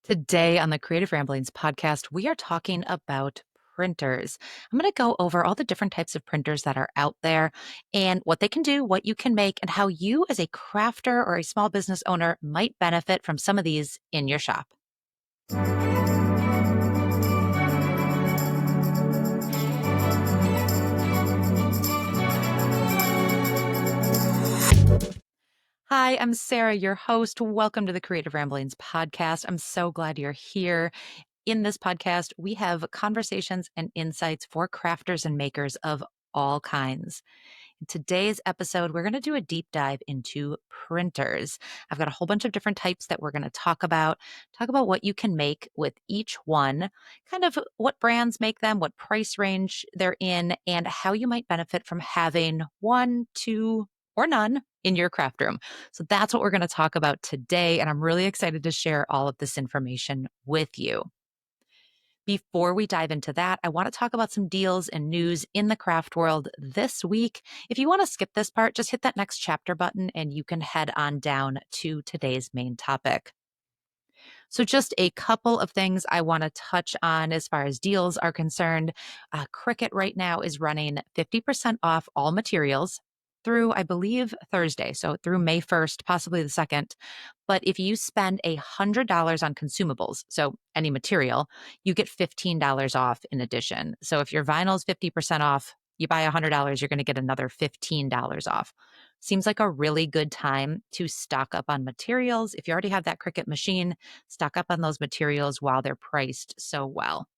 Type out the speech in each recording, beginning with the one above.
Today on the Creative Ramblings podcast, we are talking about printers. I'm going to go over all the different types of printers that are out there and what they can do, what you can make, and how you, as a crafter or a small business owner, might benefit from some of these in your shop. Hi, I'm Sarah, your host. Welcome to the Creative Ramblings podcast. I'm so glad you're here. In this podcast, we have conversations and insights for crafters and makers of all kinds. In today's episode, we're going to do a deep dive into printers. I've got a whole bunch of different types that we're going to talk about what you can make with each one, kind of what brands make them, what price range they're in, and how you might benefit from having one, two, or none in your craft room. So that's what we're going to talk about today. And I'm really excited to share all of this information with you. Before we dive into that, I want to talk about some deals and news in the craft world this week. If you want to skip this part, just hit that next chapter button and you can head on down to today's main topic. So, just a couple of things I want to touch on as far as deals are concerned. Cricut right now is running 50% off all materials through, I believe, Thursday. So, through May 1st, possibly the 2nd. But if you spend $100 on consumables, so any material, you get $15 off in addition. So, if your vinyl is 50% off, you buy $100, you're going to get another $15 off. Seems like a really good time to stock up on materials. If you already have that Cricut machine, stock up on those materials while they're priced so well.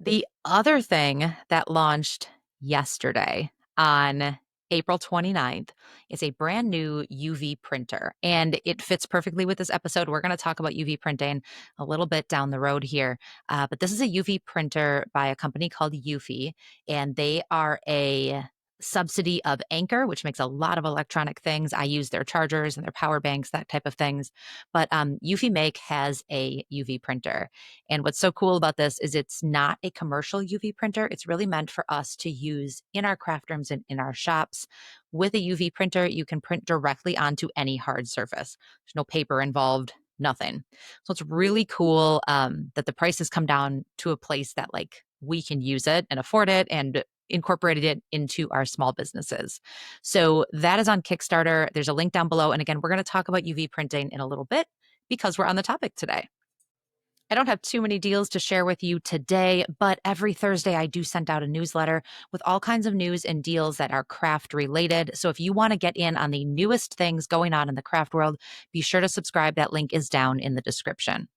The other thing that launched yesterday on April 29th is a brand new UV printer, and it fits perfectly with this episode. We're going to talk about UV printing a little bit down the road here, but this is a UV printer by a company called Eufy, and they are a subsidy of Anchor, which makes a lot of electronic things. I use their chargers and their power banks, that type of things. But Eufy Make has a UV printer. And what's so cool about this is it's not a commercial UV printer. It's really meant for us to use in our craft rooms and in our shops. With a UV printer, you can print directly onto any hard surface. There's no paper involved, nothing. So it's really cool that the price has come down to a place that like we can use it and afford it and incorporated it into our small businesses. So that is on Kickstarter. There's a link down below. And again, we're going to talk about UV printing in a little bit because we're on the topic today. I don't have too many deals to share with you today, but every Thursday I do send out a newsletter with all kinds of news and deals that are craft related. So if you want to get in on the newest things going on in the craft world, be sure to subscribe. That link is down in the description.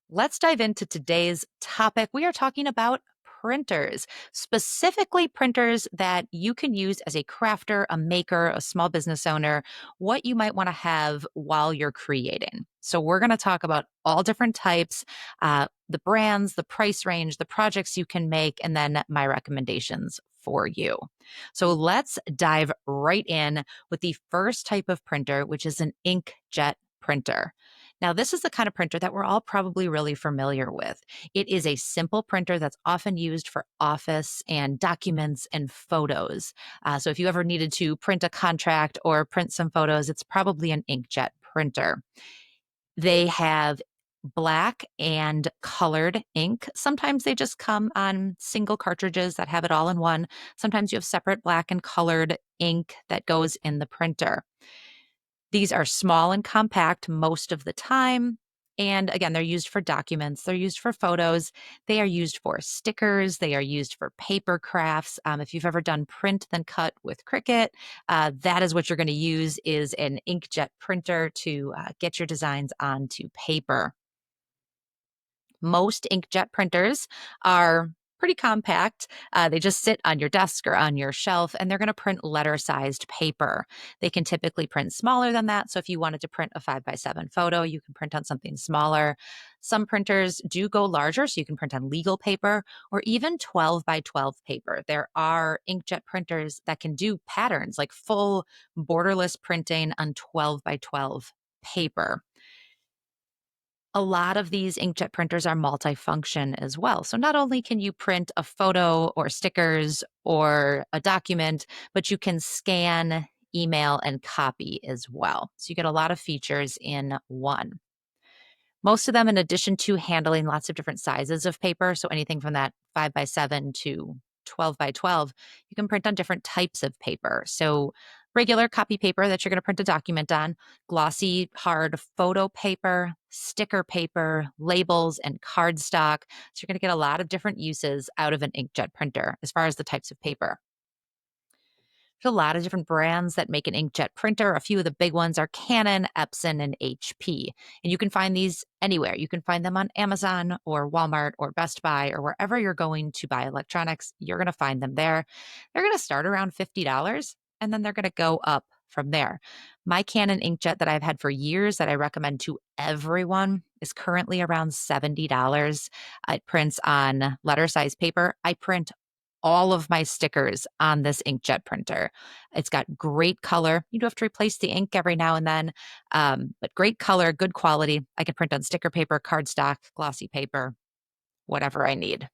Let's dive into today's topic. We are talking about printers, specifically printers that you can use as a crafter, a maker, a small business owner, what you might want to have while you're creating. So, we're going to talk about all different types, the brands, the price range, the projects you can make, and then my recommendations for you. So, let's dive right in with the first type of printer, which is an inkjet printer. Now, this is the kind of printer that we're all probably really familiar with. It is a simple printer that's often used for office and documents and photos. So if you ever needed to print a contract or print some photos, it's probably an inkjet printer. They have black and colored ink. Sometimes they just come on single cartridges that have it all in one. Sometimes you have separate black and colored ink that goes in the printer. These are small and compact most of the time. And again, they're used for documents, they're used for photos, they are used for stickers, they are used for paper crafts. If you've ever done print then cut with Cricut, that is what you're going to use is an inkjet printer to get your designs onto paper. Most inkjet printers are pretty compact. They just sit on your desk or on your shelf, and they're going to print letter-sized paper. They can typically print smaller than that. So if you wanted to print a 5x7 photo, you can print on something smaller. Some printers do go larger, so you can print on legal paper or even 12x12 paper. There are inkjet printers that can do patterns, like full borderless printing on 12x12 paper. A lot of these inkjet printers are multifunction as well. So not only can you print a photo or stickers or a document, but you can scan email, and copy as well. So you get a lot of features in one. Most of them, in addition to handling lots of different sizes of paper, so anything from that 5 by 7 to 12 by 12, you can print on different types of paper. So regular copy paper that you're going to print a document on, glossy, hard photo paper, sticker paper, labels, and cardstock. So you're going to get a lot of different uses out of an inkjet printer as far as the types of paper. There's a lot of different brands that make an inkjet printer. A few of the big ones are Canon, Epson, and HP. And you can find these anywhere. You can find them on Amazon or Walmart or Best Buy or wherever you're going to buy electronics. You're going to find them there. They're going to start around $50 and then they're going to go up from there. My Canon inkjet that I've had for years that I recommend to everyone is currently around $70. It prints on letter size paper. I print all of my stickers on this inkjet printer. It's got great color. You do have to replace the ink every now and then, but great color, good quality. I can print on sticker paper, cardstock, glossy paper, whatever I need.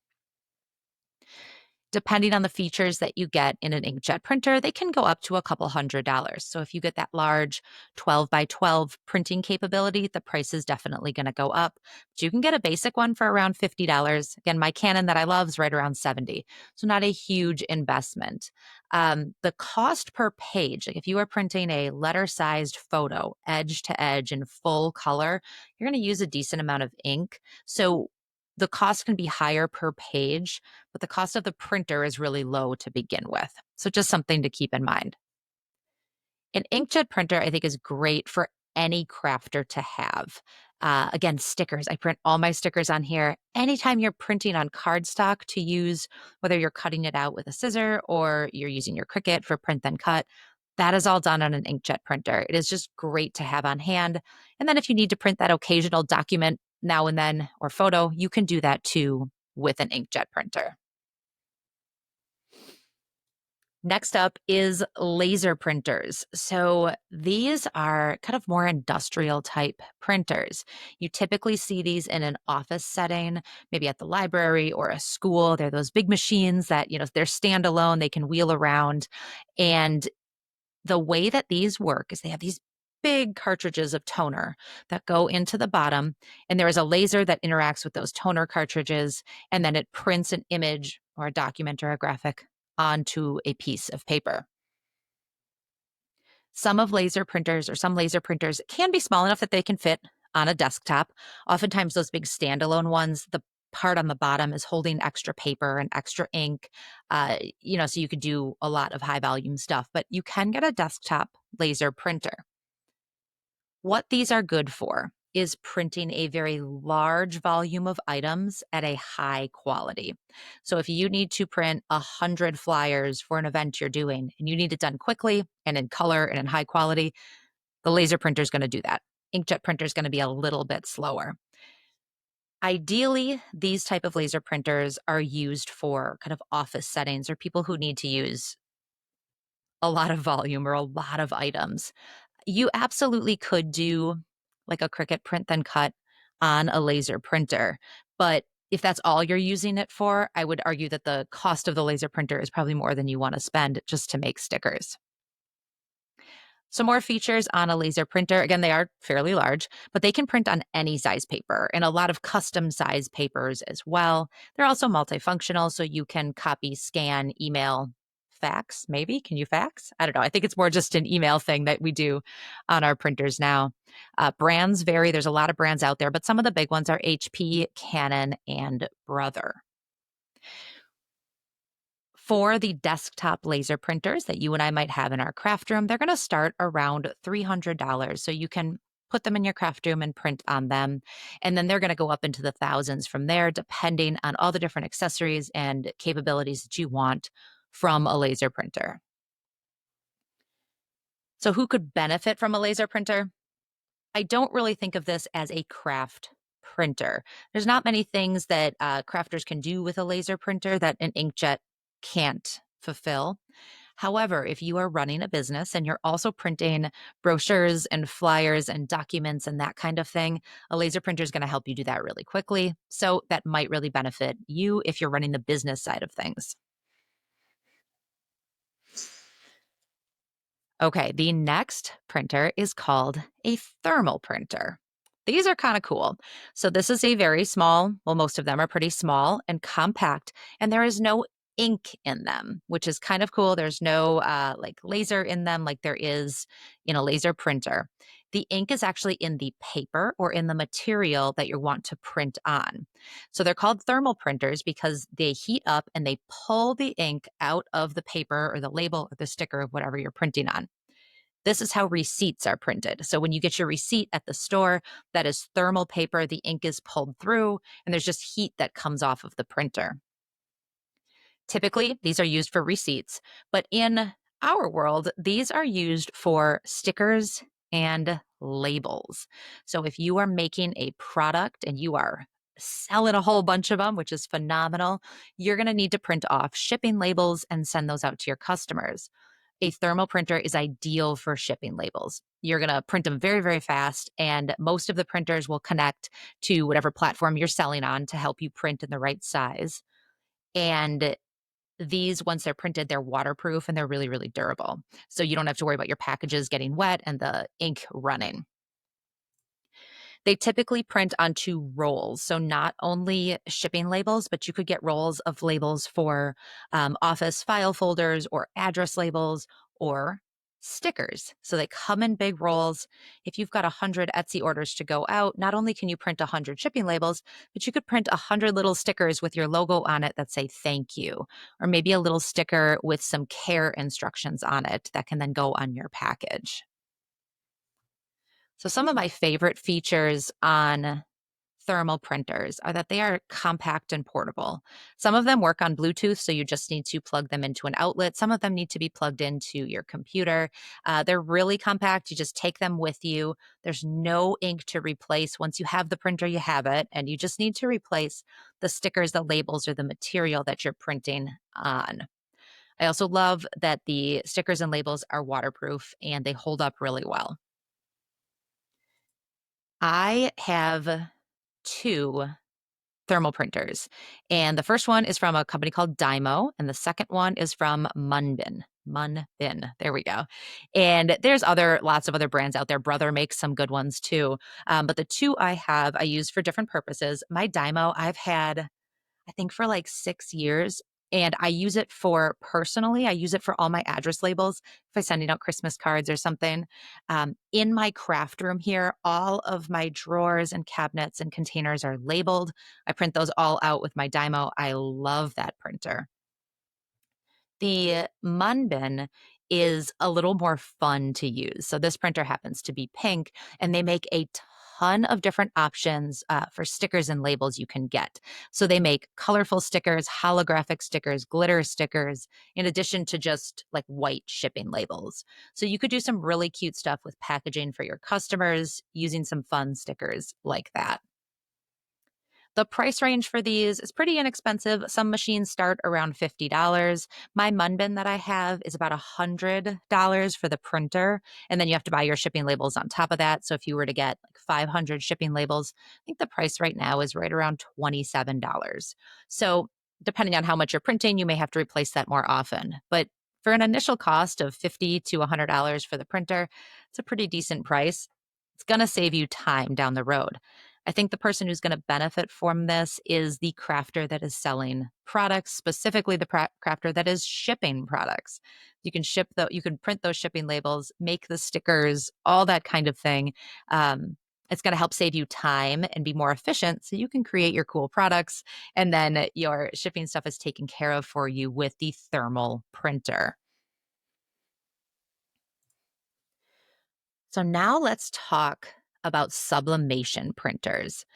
Depending on the features that you get in an inkjet printer, they can go up to a couple $100s. So if you get that large 12 by 12 printing capability, the price is definitely going to go up. But you can get a basic one for around $50. Again, my Canon that I love is right around 70. So not a huge investment. The cost per page, like if you are printing a letter-sized photo, edge to edge in full color, you're going to use a decent amount of ink. So the cost can be higher per page, but the cost of the printer is really low to begin with. So just something to keep in mind. An inkjet printer, I think, is great for any crafter to have. Again, stickers. I print all my stickers on here. Anytime you're printing on cardstock to use, whether you're cutting it out with a scissor or you're using your Cricut for print then cut, that is all done on an inkjet printer. It is just great to have on hand. And then if you need to print that occasional document now and then or photo, you can do that too with an inkjet printer. Next up is laser printers. So these are kind of more industrial type printers. You typically see these in an office setting, maybe at the library or a school. They're those big machines that, they're standalone, they can wheel around. And the way that these work is they have these big cartridges of toner that go into the bottom, and there is a laser that interacts with those toner cartridges, and then it prints an image or a document or a graphic onto a piece of paper. Some laser printers can be small enough that they can fit on a desktop. Oftentimes, those big standalone ones, the part on the bottom is holding extra paper and extra ink, so you could do a lot of high volume stuff, but you can get a desktop laser printer. What these are good for is printing a very large volume of items at a high quality. So if you need to print 100 flyers for an event you're doing and you need it done quickly and in color and in high quality, the laser printer is going to do that. Inkjet printer is going to be a little bit slower. Ideally, these type of laser printers are used for kind of office settings or people who need to use a lot of volume or a lot of items. You absolutely could do like a Cricut print then cut on a laser printer. But if that's all you're using it for, I would argue that the cost of the laser printer is probably more than you want to spend just to make stickers. Some more features on a laser printer. Again, they are fairly large, but they can print on any size paper and a lot of custom size papers as well. They're also multifunctional, so you can copy, scan, email, fax, maybe. Can you fax? I don't know. I think it's more just an email thing that we do on our printers now. Brands vary. There's a lot of brands out there, but some of the big ones are HP, Canon, and Brother. For the desktop laser printers that you and I might have in our craft room, they're going to start around $300. So you can put them in your craft room and print on them. And then they're going to go up into the thousands from there, depending on all the different accessories and capabilities that you want from a laser printer. So who could benefit from a laser printer? I don't really think of this as a craft printer. There's not many things that crafters can do with a laser printer that an inkjet can't fulfill. However, if you are running a business and you're also printing brochures and flyers and documents and that kind of thing, a laser printer is going to help you do that really quickly. So that might really benefit you if you're running the business side of things. Okay, the next printer is called a thermal printer. These are kind of cool. So, this is a very small, well, most of them are pretty small and compact, and there is no ink in them, which is kind of cool. There's no like laser in them like there is in a laser printer. The ink is actually in the paper or in the material that you want to print on. So, they're called thermal printers because they heat up and they pull the ink out of the paper or the label or the sticker of whatever you're printing on. This is how receipts are printed. So when you get your receipt at the store, that is thermal paper, the ink is pulled through, and there's just heat that comes off of the printer. Typically, these are used for receipts, but in our world, these are used for stickers and labels. So if you are making a product and you are selling a whole bunch of them, which is phenomenal, you're going to need to print off shipping labels and send those out to your customers. A thermal printer is ideal for shipping labels. You're going to print them very, very fast, and most of the printers will connect to whatever platform you're selling on to help you print in the right size. And these, once they're printed, they're waterproof and they're really, really durable. So you don't have to worry about your packages getting wet and the ink running. They typically print onto rolls. So not only shipping labels, but you could get rolls of labels for office file folders or address labels or stickers. So they come in big rolls. If you've got 100 Etsy orders to go out, not only can you print 100 shipping labels, but you could print 100 little stickers with your logo on it that say thank you, or maybe a little sticker with some care instructions on it that can then go on your package. So, some of my favorite features on thermal printers are that they are compact and portable. Some of them work on Bluetooth, so you just need to plug them into an outlet. Some of them need to be plugged into your computer. They're really compact. You just take them with you. There's no ink to replace. Once you have the printer, you have it, and you just need to replace the stickers, the labels, or the material that you're printing on. I also love that the stickers and labels are waterproof and they hold up really well. I have two thermal printers. And the first one is from a company called Dymo, and the second one is from Munbin. Munbin. There we go. And there's lots of other brands out there. Brother makes some good ones too. But the two I have, I use for different purposes. My Dymo, I've had I think for like 6 years. And I use it for personally, I use it for all my address labels. If I'm sending out Christmas cards or something. In my craft room here, all of my drawers and cabinets and containers are labeled. I print those all out with my Dymo. I love that printer. The Munbin is a little more fun to use. So this printer happens to be pink, and they make a ton of different options for stickers and labels you can get. So they make colorful stickers, holographic stickers, glitter stickers, in addition to just like white shipping labels. So you could do some really cute stuff with packaging for your customers using some fun stickers like that. The price range for these is pretty inexpensive. Some machines start around $50. My Munbin that I have is about $100 for the printer. And then you have to buy your shipping labels on top of that. So if you were to get like 500 shipping labels, I think the price right now is right around $27. So depending on how much you're printing, you may have to replace that more often. But for an initial cost of $50 to $100 for the printer, it's a pretty decent price. It's going to save you time down the road. I think the person who's going to benefit from this is the crafter that is selling products, specifically the crafter that is shipping products. You can print those shipping labels, make the stickers, all that kind of thing. It's going to help save you time and be more efficient so you can create your cool products. And then your shipping stuff is taken care of for you with the thermal printer. So now let's talk about sublimation printers.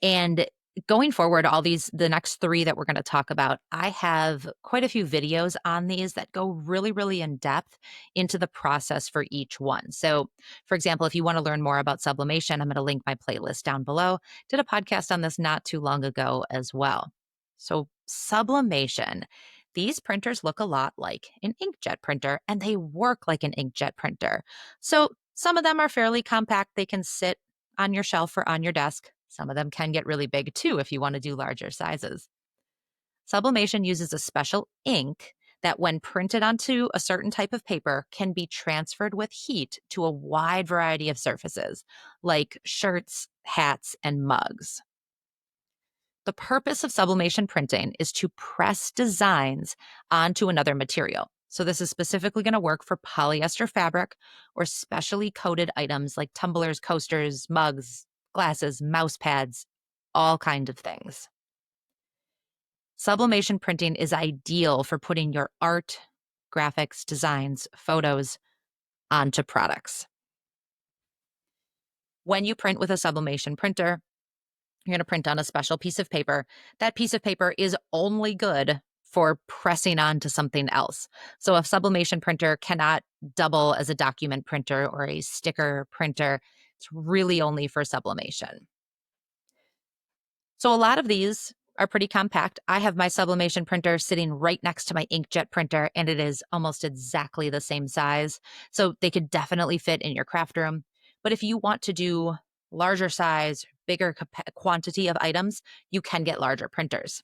And going forward, the next three that we're going to talk about, I have quite a few videos on these that go really, really in depth into the process for each one. So, for example, if you want to learn more about sublimation, I'm going to link my playlist down below. Did a podcast on this not too long ago as well. So, sublimation. These printers look a lot like an inkjet printer and they work like an inkjet printer. So, some of them are fairly compact. They can sit on your shelf or on your desk. Some of them can get really big too if you want to do larger sizes. Sublimation uses a special ink that, when printed onto a certain type of paper, can be transferred with heat to a wide variety of surfaces, like shirts, hats, and mugs. The purpose of sublimation printing is to press designs onto another material. So, this is specifically going to work for polyester fabric or specially coated items like tumblers, coasters, mugs, glasses, mouse pads, all kinds of things. Sublimation printing is ideal for putting your art, graphics, designs, photos onto products. When you print with a sublimation printer, you're going to print on a special piece of paper. That piece of paper is only good for pressing onto something else. So a sublimation printer cannot double as a document printer or a sticker printer. It's really only for sublimation. So a lot of these are pretty compact. I have my sublimation printer sitting right next to my inkjet printer, and it is almost exactly the same size. So they could definitely fit in your craft room. But if you want to do larger size, bigger quantity of items, you can get larger printers.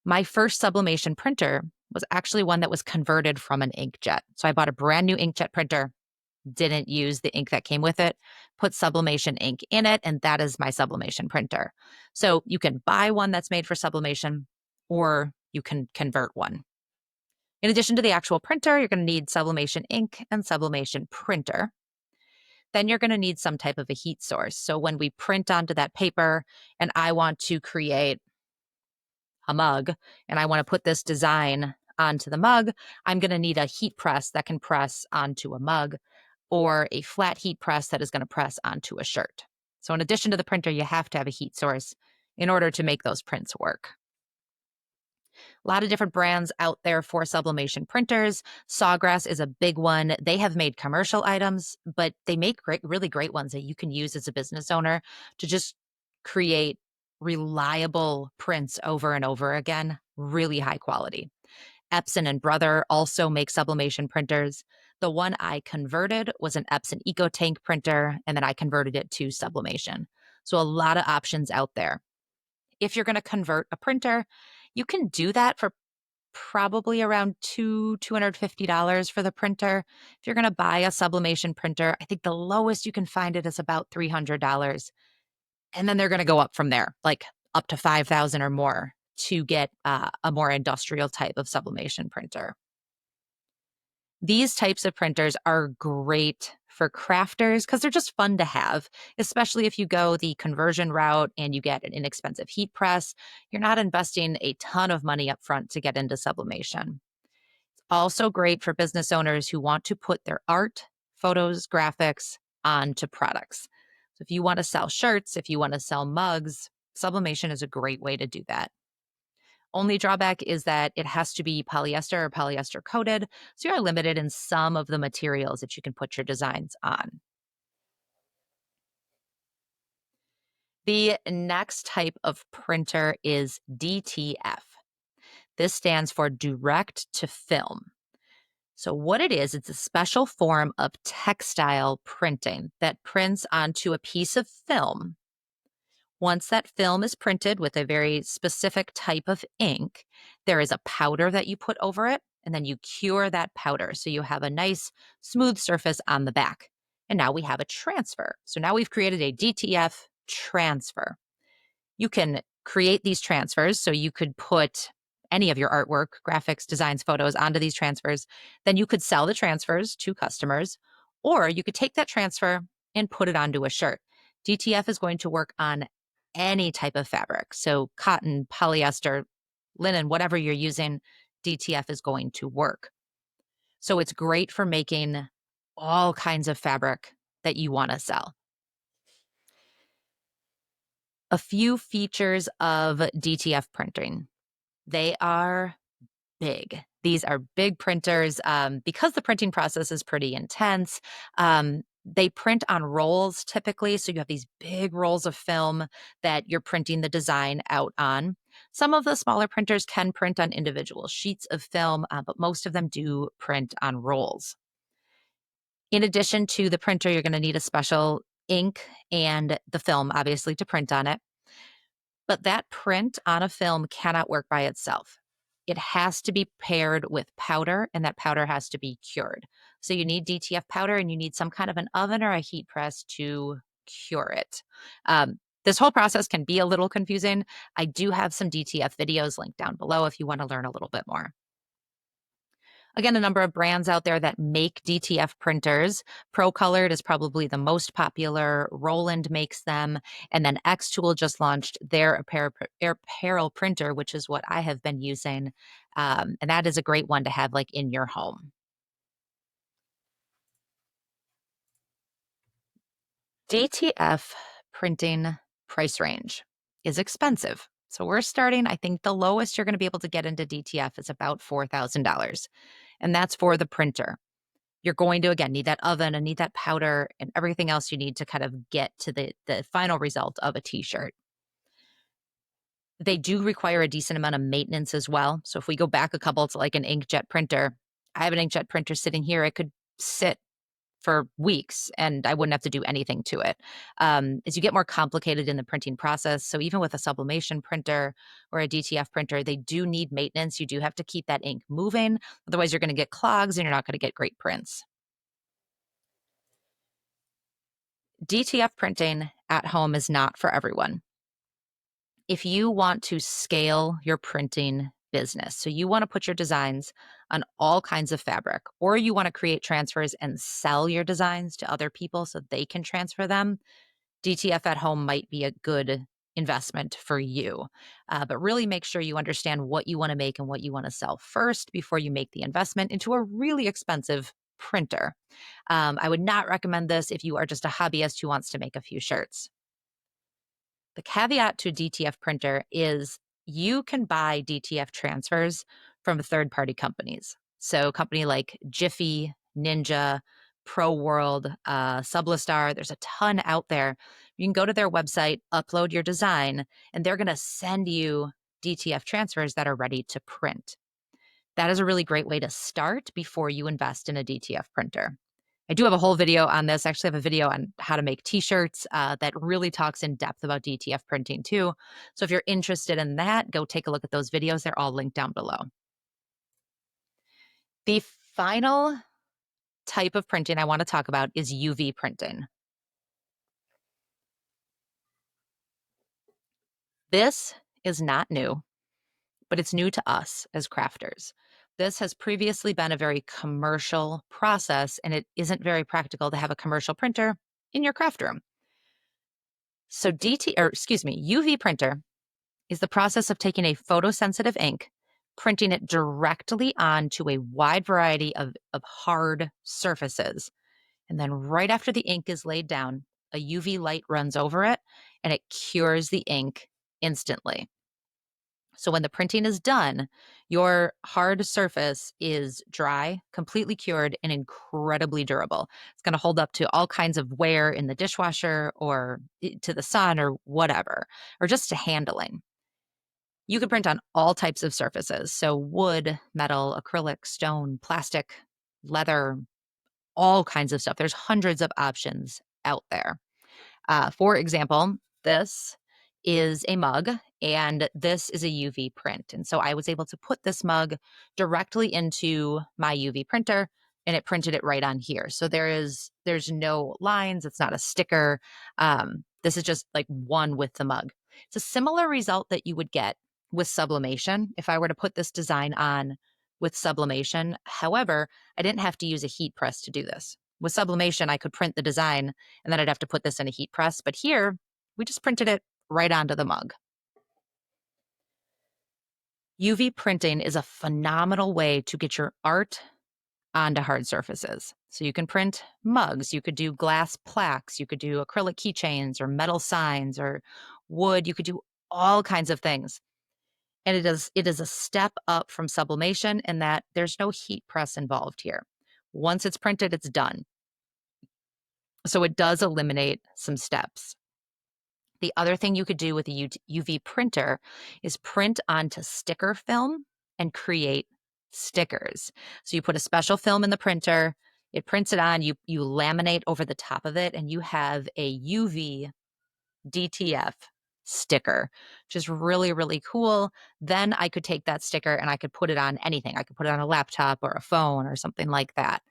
My first sublimation printer was actually one that was converted from an inkjet. So I bought a brand new inkjet printer, didn't use the ink that came with it, put sublimation ink in it, and that is my sublimation printer. So you can buy one that's made for sublimation, or you can convert one. In addition to the actual printer, you're going to need sublimation ink and sublimation printer. Then you're going to need some type of a heat source. So when we print onto that paper and I want to create a mug and I want to put this design onto the mug, I'm going to need a heat press that can press onto a mug, or a flat heat press that is going to press onto a shirt. So in addition to the printer, you have to have a heat source in order to make those prints work. A lot of different brands out there for sublimation printers. Sawgrass is a big one. They have made commercial items, but they make really great ones that you can use as a business owner to just create reliable prints over and over again, really high quality. Epson and Brother also make sublimation printers. The one I converted was an Epson EcoTank printer, and then I converted it to sublimation. So a lot of options out there. If you're going to convert a printer, you can do that for probably around $250 for the printer. If you're going to buy a sublimation printer, I think the lowest you can find it is about $300. And then they're going to go up from there, like up to $5,000 or more to get a more industrial type of sublimation printer. These types of printers are great for crafters because they're just fun to have, especially if you go the conversion route and you get an inexpensive heat press. You're not investing a ton of money up front to get into sublimation. It's also great for business owners who want to put their art, photos, graphics onto products. So if you want to sell shirts, if you want to sell mugs, sublimation is a great way to do that. Only drawback is that it has to be polyester or polyester coated, so you're limited in some of the materials that you can put your designs on. The next type of printer is DTF. This stands for direct to film. So what it is, it's a special form of textile printing that prints onto a piece of film. Once that film is printed with a very specific type of ink, there is a powder that you put over it, and then you cure that powder. So you have a nice smooth surface on the back. And now we have a transfer. So now we've created a DTF transfer. You can create these transfers. So you could put any of your artwork, graphics, designs, photos onto these transfers. Then you could sell the transfers to customers, or you could take that transfer and put it onto a shirt. DTF is going to work on any type of fabric. So cotton, polyester, linen, whatever you're using, DTF is going to work. So it's great for making all kinds of fabric that you want to sell. A few features of DTF printing. They are big. These are big printers because the printing process is pretty intense. They print on rolls typically. So you have these big rolls of film that you're printing the design out on. Some of the smaller printers can print on individual sheets of film, but most of them do print on rolls. In addition to the printer, you're going to need a special ink and the film, obviously, to print on it. But that print on a film cannot work by itself. it has to be paired with powder, and that powder has to be cured. So you need DTF powder, and you need some kind of an oven or a heat press to cure it. This whole process can be a little confusing. I do have some DTF videos linked down below if you want to learn a little bit more. Again, a number of brands out there that make DTF printers. Pro Colored is probably the most popular. Roland makes them. And then Xtool just launched their apparel printer, which is what I have been using. And that is a great one to have like in your home. DTF printing price range is expensive. So we're starting, I think the lowest you're going to be able to get into DTF is about $4,000. And that's for the printer. You're going to, again, need that oven and need that powder and everything else you need to kind of get to the final result of a t-shirt. They do require a decent amount of maintenance as well. So if we go back a couple to like an inkjet printer, I have an inkjet printer sitting here. It could sit for weeks and I wouldn't have to do anything to it. As you get more complicated in the printing process, so even with a sublimation printer or a DTF printer, they do need maintenance. You do have to keep that ink moving. Otherwise, you're going to get clogs and you're not going to get great prints. DTF printing at home is not for everyone. If you want to scale your printing business, so you want to put your designs on all kinds of fabric, or you want to create transfers and sell your designs to other people so they can transfer them, DTF at home might be a good investment for you. But really make sure you understand what you want to make and what you want to sell first before you make the investment into a really expensive printer. I would not recommend this if you are just a hobbyist who wants to make a few shirts. The caveat to DTF printer is you can buy DTF transfers from third-party companies. So company like Jiffy, Ninja, Pro World, Sublistar, there's a ton out there. You can go to their website, upload your design, and they're going to send you DTF transfers that are ready to print. That is a really great way to start before you invest in a DTF printer. I do have a whole video on this. I actually have a video on how to make t-shirts that really talks in depth about DTF printing too. So if you're interested in that, go take a look at those videos. They're all linked down below. The final type of printing I want to talk about is UV printing. This is not new, but it's new to us as crafters. This has previously been a very commercial process, and it isn't very practical to have a commercial printer in your craft room. So UV printer is the process of taking a photosensitive ink, printing it directly onto a wide variety of hard surfaces. And then right after the ink is laid down, a UV light runs over it and it cures the ink instantly. So when the printing is done, your hard surface is dry, completely cured, and incredibly durable. It's going to hold up to all kinds of wear in the dishwasher or to the sun or whatever, or just to handling. You can print on all types of surfaces. So wood, metal, acrylic, stone, plastic, leather, all kinds of stuff. There's hundreds of options out there. For example, this is a mug and this is a UV print. And so I was able to put this mug directly into my UV printer and it printed it right on here. So there's no lines. It's not a sticker. This is just like one with the mug. It's a similar result that you would get with sublimation if I were to put this design on with sublimation. However, I didn't have to use a heat press to do this. With sublimation, I could print the design and then I'd have to put this in a heat press. But here, we just printed it right onto the mug. UV printing is a phenomenal way to get your art onto hard surfaces. So you can print mugs, you could do glass plaques, you could do acrylic keychains or metal signs or wood, you could do all kinds of things. And it is a step up from sublimation in that there's no heat press involved here. Once it's printed, it's done. So it does eliminate some steps. The other thing you could do with a UV printer is print onto sticker film and create stickers. So you put a special film in the printer, it prints it on, you laminate over the top of it, and you have a UV DTF sticker, which is really, really cool. Then I could take that sticker and I could put it on anything. I could put it on a laptop or a phone or something like that.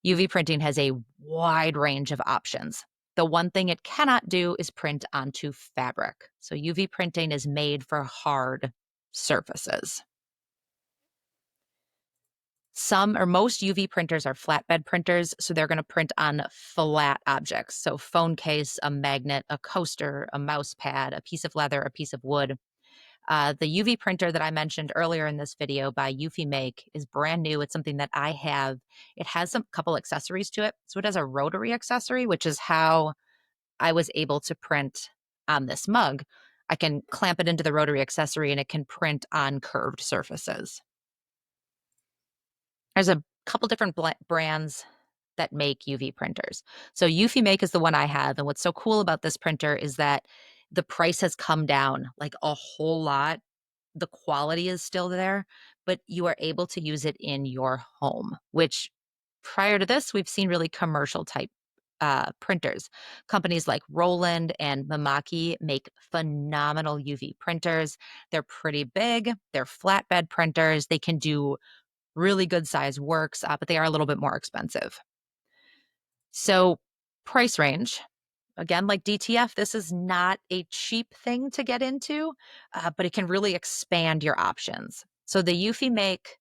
UV printing has a wide range of options. The one thing it cannot do is print onto fabric. So UV printing is made for hard surfaces. Some or most UV printers are flatbed printers, so they're going to print on flat objects. So, phone case, a magnet, a coaster, a mouse pad, a piece of leather, a piece of wood. The UV printer that I mentioned earlier in this video by UV Make is brand new. It's something that I have. It has some couple accessories to it. So, it has a rotary accessory, which is how I was able to print on this mug. I can clamp it into the rotary accessory and it can print on curved surfaces. There's a couple different brands that make UV printers. So UV Make is the one I have, and what's so cool about this printer is that the price has come down like a whole lot. The quality is still there, but you are able to use it in your home, which prior to this, we've seen really commercial type printers. Companies like Roland and Mamaki make phenomenal UV printers. They're pretty big, they're flatbed printers. They can do really good size works, but they are a little bit more expensive. So, price range, again, like DTF, this is not a cheap thing to get into, but it can really expand your options. So, the Eufy Make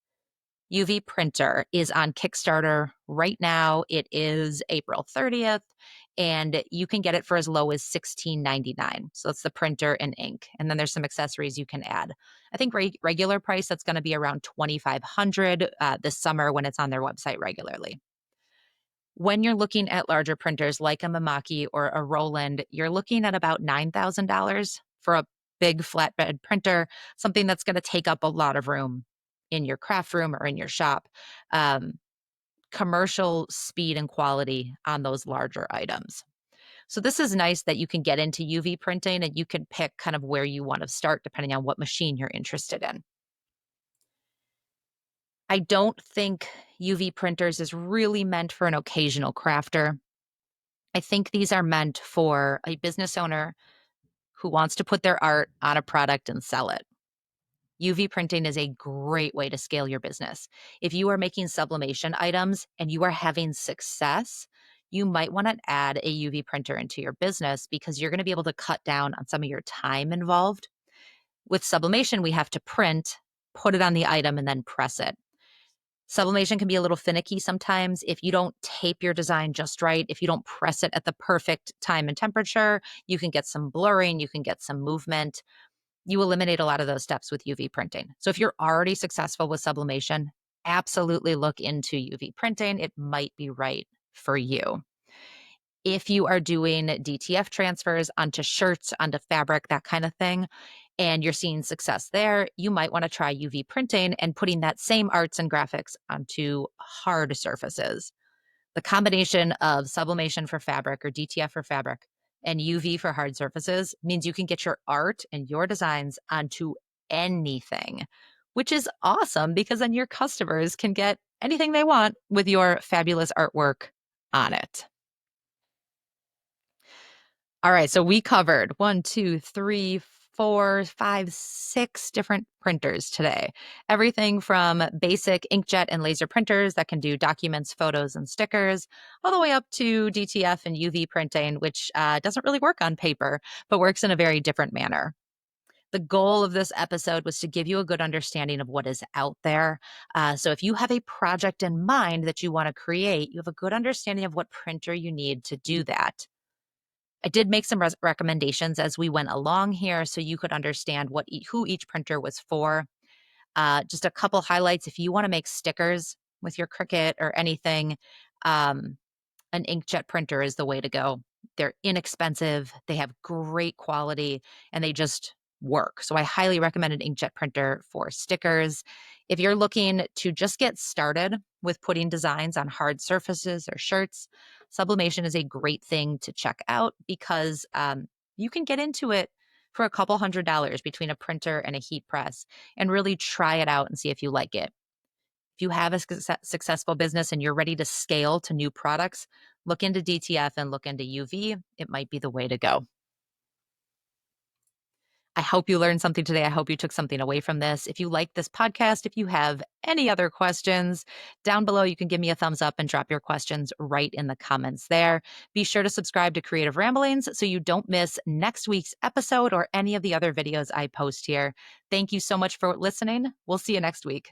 UV printer is on Kickstarter right now. It is April 30th, and you can get it for as low as $16.99. So that's the printer and ink. And then there's some accessories you can add. I think regular price, that's going to be around $2,500 this summer when it's on their website regularly. When you're looking at larger printers like a Mamaki or a Roland, you're looking at about $9,000 for a big flatbed printer, something that's going to take up a lot of room in your craft room or in your shop. Um, Commercial speed and quality on those larger items. So this is nice that you can get into UV printing and you can pick kind of where you want to start depending on what machine you're interested in. I don't think UV printers is really meant for an occasional crafter. I think these are meant for a business owner who wants to put their art on a product and sell it. UV printing is a great way to scale your business. If you are making sublimation items and you are having success, you might want to add a UV printer into your business because you're going to be able to cut down on some of your time involved. With sublimation, we have to print, put it on the item, and then press it. Sublimation can be a little finicky sometimes if you don't tape your design just right. If you don't press it at the perfect time and temperature, you can get some blurring, you can get some movement. You eliminate a lot of those steps with UV printing. So if you're already successful with sublimation, absolutely look into UV printing. It might be right for you. If you are doing DTF transfers onto shirts, onto fabric, that kind of thing, and you're seeing success there, you might want to try UV printing and putting that same arts and graphics onto hard surfaces. The combination of sublimation for fabric or DTF for fabric and UV for hard surfaces means you can get your art and your designs onto anything, which is awesome because then your customers can get anything they want with your fabulous artwork on it. All right, so we covered 6 different printers today. Everything from basic inkjet and laser printers that can do documents, photos, and stickers, all the way up to DTF and UV printing, which doesn't really work on paper, but works in a very different manner. The goal of this episode was to give you a good understanding of what is out there. So if you have a project in mind that you want to create, you have a good understanding of what printer you need to do that. I did make some recommendations as we went along here so you could understand who each printer was for. Just a couple highlights. If you want to make stickers with your Cricut or anything, um, an inkjet printer is the way to go. They're inexpensive, they have great quality, and they just work. So I highly recommend an inkjet printer for stickers. If you're looking to just get started with putting designs on hard surfaces or shirts, sublimation is a great thing to check out because you can get into it for a couple $100 between a printer and a heat press and really try it out and see if you like it. If you have a successful business and you're ready to scale to new products, look into DTF and look into UV. It might be the way to go. I hope you learned something today. I hope you took something away from this. If you like this podcast, if you have any other questions, down below, you can give me a thumbs up and drop your questions right in the comments there. Be sure to subscribe to Creative Ramblings so you don't miss next week's episode or any of the other videos I post here. Thank you so much for listening. We'll see you next week.